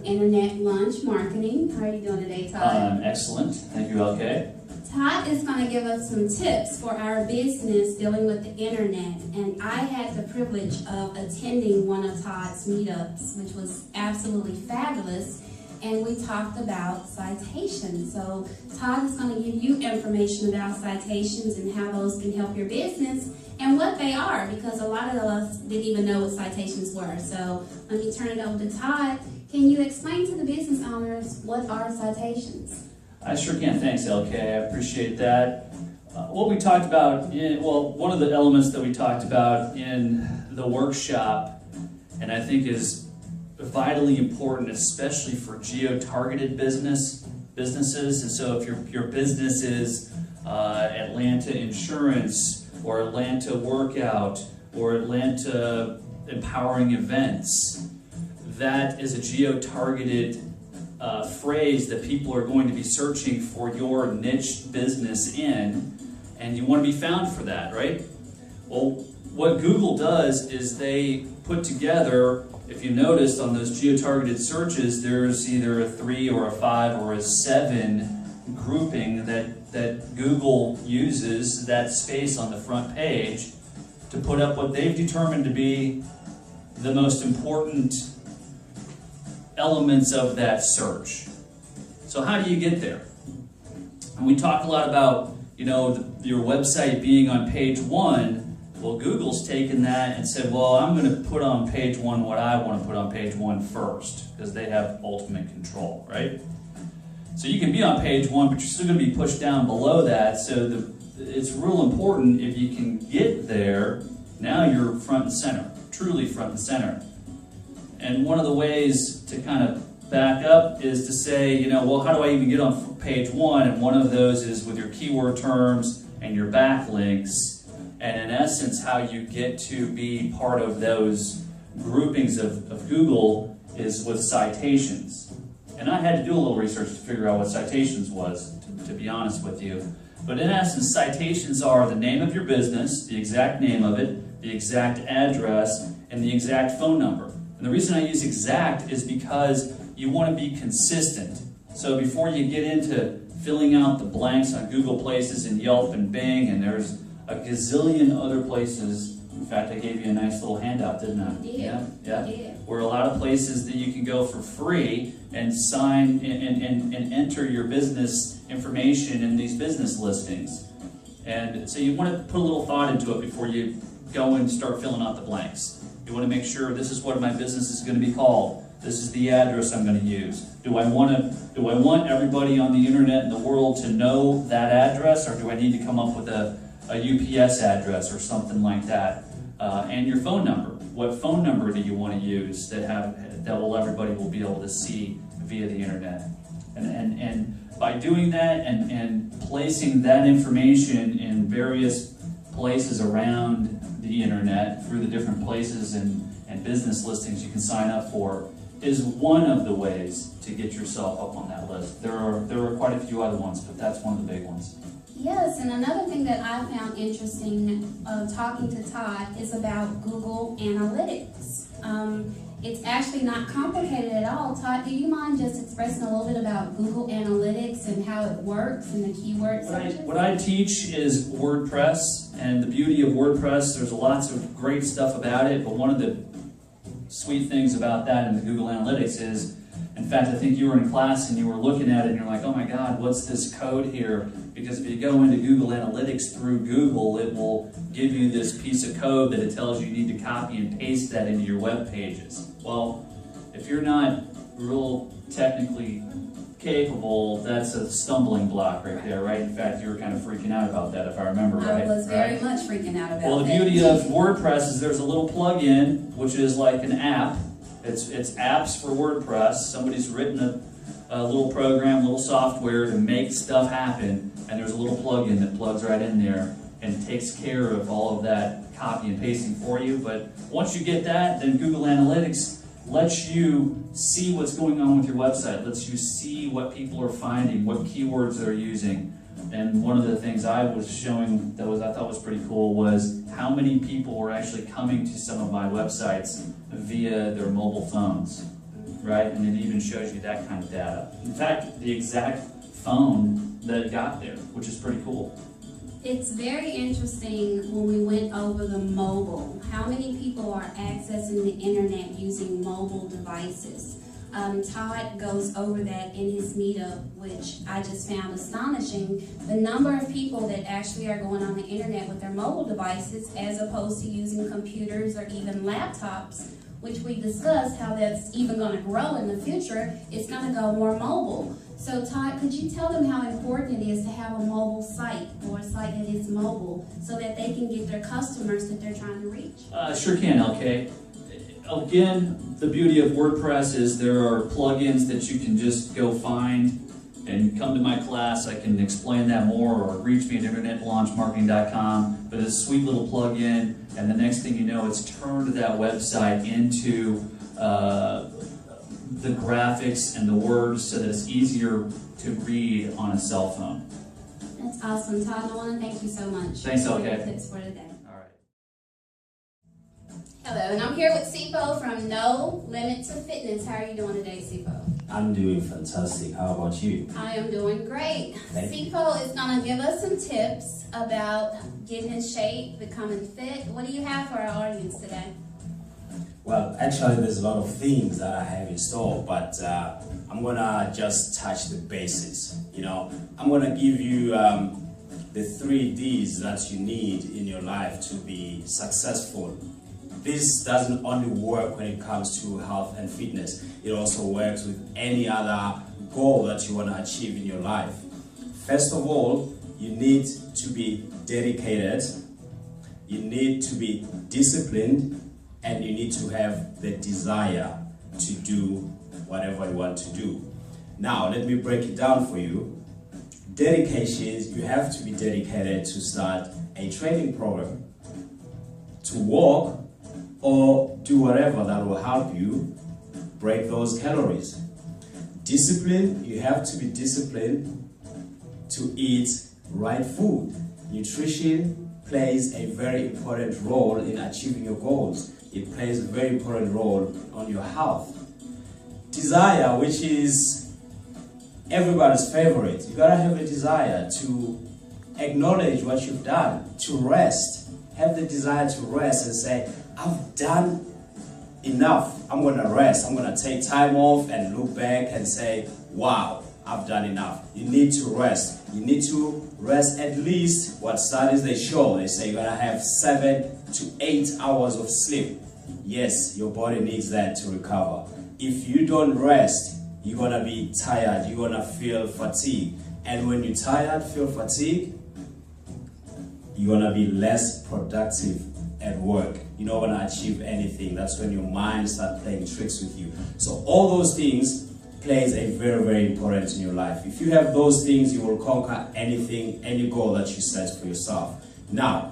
with Internet Lunch Marketing. How are you doing today, Todd? Excellent. Thank you, LK. Todd is going to give us some tips for our business dealing with the internet. And I had the privilege of attending one of Todd's meetups, which was absolutely fabulous. And we talked about citations. So Todd is going to give you information about citations and how those can help your business and what they are, because a lot of us didn't even know what citations were. So let me turn it over to Todd. Can you explain to the business owners what are citations? I sure can. Thanks, LK. I appreciate that. What we talked about, one of the elements that we talked about in the workshop, and I think is vitally important, especially for geo-targeted businesses. And so if your business is Atlanta Insurance or Atlanta Workout or Atlanta Empowering Events, that is a geo-targeted phrase that people are going to be searching for your niche business in, and you want to be found for that, right? Well, what Google does is they put together, if you noticed on those geo-targeted searches, there's either a 3 or a 5 or a 7 grouping that Google uses that space on the front page to put up what they've determined to be the most important elements of that search. So how do you get there? And we talk a lot about, your website being on page 1. Well, Google's taken that and said, well, I'm going to put on page 1 what I want to put on page 1 first, because they have ultimate control, right? So you can be on page 1, but you're still going to be pushed down below that. So it's real important if you can get there. Now you're front and center, truly front and center. And one of the ways to kind of back up is to say, well, how do I even get on page 1? And one of those is with your keyword terms and your backlinks. And in essence, how you get to be part of those groupings of Google is with citations. And I had to do a little research to figure out what citations was, to be honest with you. But in essence, citations are the name of your business, the exact name of it, the exact address, and the exact phone number. And the reason I use exact is because you want to be consistent. So before you get into filling out the blanks on Google Places and Yelp and Bing, and there's a gazillion other places. In fact, I gave you a nice little handout, didn't I? You did. Yeah. You did. Where a lot of places that you can go for free and sign and enter your business information in these business listings. And so you want to put a little thought into it before you go and start filling out the blanks. You want to make sure this is what my business is going to be called. This is the address I'm going to use. Do I want everybody on the internet in the world to know that address, or do I need to come up with a UPS address or something like that? And your phone number. What phone number do you want to use that everybody will be able to see via the internet? And by doing that and placing that information in various places around the internet through the different places and business listings you can sign up for is one of the ways to get yourself up on that list. There are quite a few other ones, but that's one of the big ones. Yes, and another thing that I found interesting talking to Todd is about Google Analytics. It's actually not complicated at all. Todd, do you mind just expressing a little bit about Google Analytics and how it works and the keyword searches? What I teach is WordPress, and the beauty of WordPress, there's lots of great stuff about it, but one of the sweet things about that in the Google Analytics is, in fact, I think you were in class and you were looking at it and you're like, oh my God, what's this code here? Because if you go into Google Analytics through Google, it will give you this piece of code that it tells you need to copy and paste that into your web pages. Well, if you're not real technically capable, that's a stumbling block right there, right? In fact, you were kind of freaking out about that, if I remember right. I was very much freaking out about that. Well, the beauty of WordPress is there's a little plug-in, which is like an app. It's apps for WordPress. Somebody's written a little program, a little software to make stuff happen, and there's a little plug-in that plugs right in there and takes care of all of that copy and pasting for you. But once you get that, then Google Analytics lets you see what's going on with your website, lets you see what people are finding, what keywords they're using. And one of the things I was showing that I thought was pretty cool was how many people were actually coming to some of my websites via their mobile phones. right? And it even shows you that kind of data. In fact, the exact phone that got there, which is pretty cool. It's very interesting when we went over the mobile. How many people are accessing the internet using mobile devices? Todd goes over that in his meetup, which I just found astonishing. The number of people that actually are going on the internet with their mobile devices as opposed to using computers or even laptops, which we discussed how that's even going to grow in the future. It's going to go more mobile. So Todd, could you tell them how important it is to have a mobile site or a site that is mobile so that they can get their customers that they're trying to reach? Sure can, LK. Again, the beauty of WordPress is there are plugins that you can just go find and come to my class. I can explain that more, or reach me at internetlaunchmarketing.com. But it's a sweet little plugin, and the next thing you know, it's turned that website into the graphics and the words so that it's easier to read on a cell phone. That's awesome, Todd. I want to thank you so much. Thanks, for LK. your tips for today. All right. Hello, and I'm here with Sipo from No Limit to Fitness. How are you doing today, Sipo? I'm doing fantastic. How about you? I am doing great. Thank you. Sipo is going to give us some tips about getting in shape, becoming fit. What do you have for our audience today? Well, actually, there's a lot of things that I have in store, but I'm gonna just touch the basics. You know, I'm gonna give you the 3 Ds that you need in your life to be successful. This doesn't only work when it comes to health and fitness. It also works with any other goal that you want to achieve in your life. First of all, you need to be dedicated, you need to be disciplined, and you need to have the desire to do whatever you want to do. Now, let me break it down for you. Dedication, you have to be dedicated to start a training program, to walk, or do whatever that will help you break those calories. Discipline, you have to be disciplined to eat right food. Nutrition plays a very important role in achieving your goals. It plays a very important role on your health. Desire, which is everybody's favorite. You gotta have a desire to acknowledge what you've done, to rest. Have the desire to rest and say, I've done enough. I'm gonna rest. I'm gonna take time off and look back and say, wow, I've done enough. You need to rest. You need to rest at least what studies they show. They say you're gonna have 7 to 8 hours of sleep. Yes, your body needs that to recover. If you don't rest, you're gonna be tired. You're gonna feel fatigue. And when you're tired, feel fatigue, you're gonna be less productive at work. You're not gonna achieve anything. That's when your mind starts playing tricks with you. So all those things plays a very, very important in your life. If you have those things, you will conquer anything, any goal that you set for yourself. Now,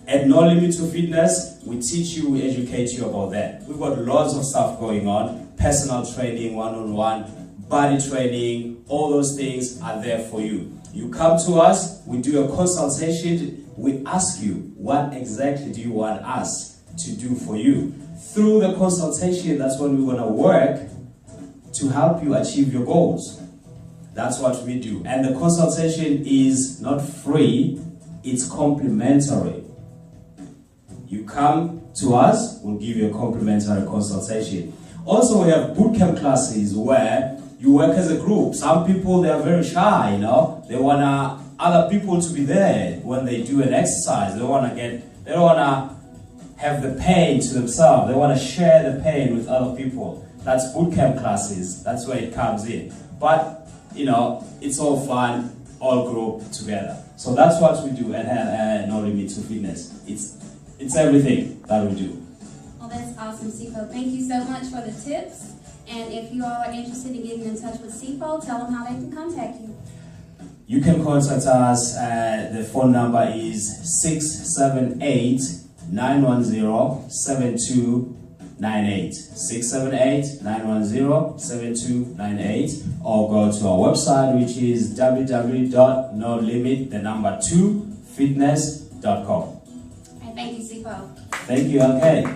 at No Limit to Fitness, we teach you, we educate you about that. We've got lots of stuff going on. Personal training, one-on-one, body training, all those things are there for you. You come to us, we do a consultation, we ask you, what exactly do you want us to do for you? Through the consultation, that's when we're gonna work to help you achieve your goals. That's what we do. And the consultation is not free, it's complimentary. You come to us, we'll give you a complimentary consultation. Also, we have bootcamp classes where you work as a group. Some people, they are very shy, you know. They want other people to be there when they do an exercise. They don't want to have the pain to themselves. They want to share the pain with other people. That's bootcamp classes. That's where it comes in. But, you know, it's all fun, all group together. So that's what we do at No Limit to Fitness. It's everything that we do. Well, that's awesome, Sipo. Thank you so much for the tips. And if you all are interested in getting in touch with Sipo, tell them how they can contact you. You can contact us. The phone number is 678-910-7298. 678-910-7298, or go to our website, which is www.nolimit2fitness.com. Thank you, Sipo. Thank you, LK.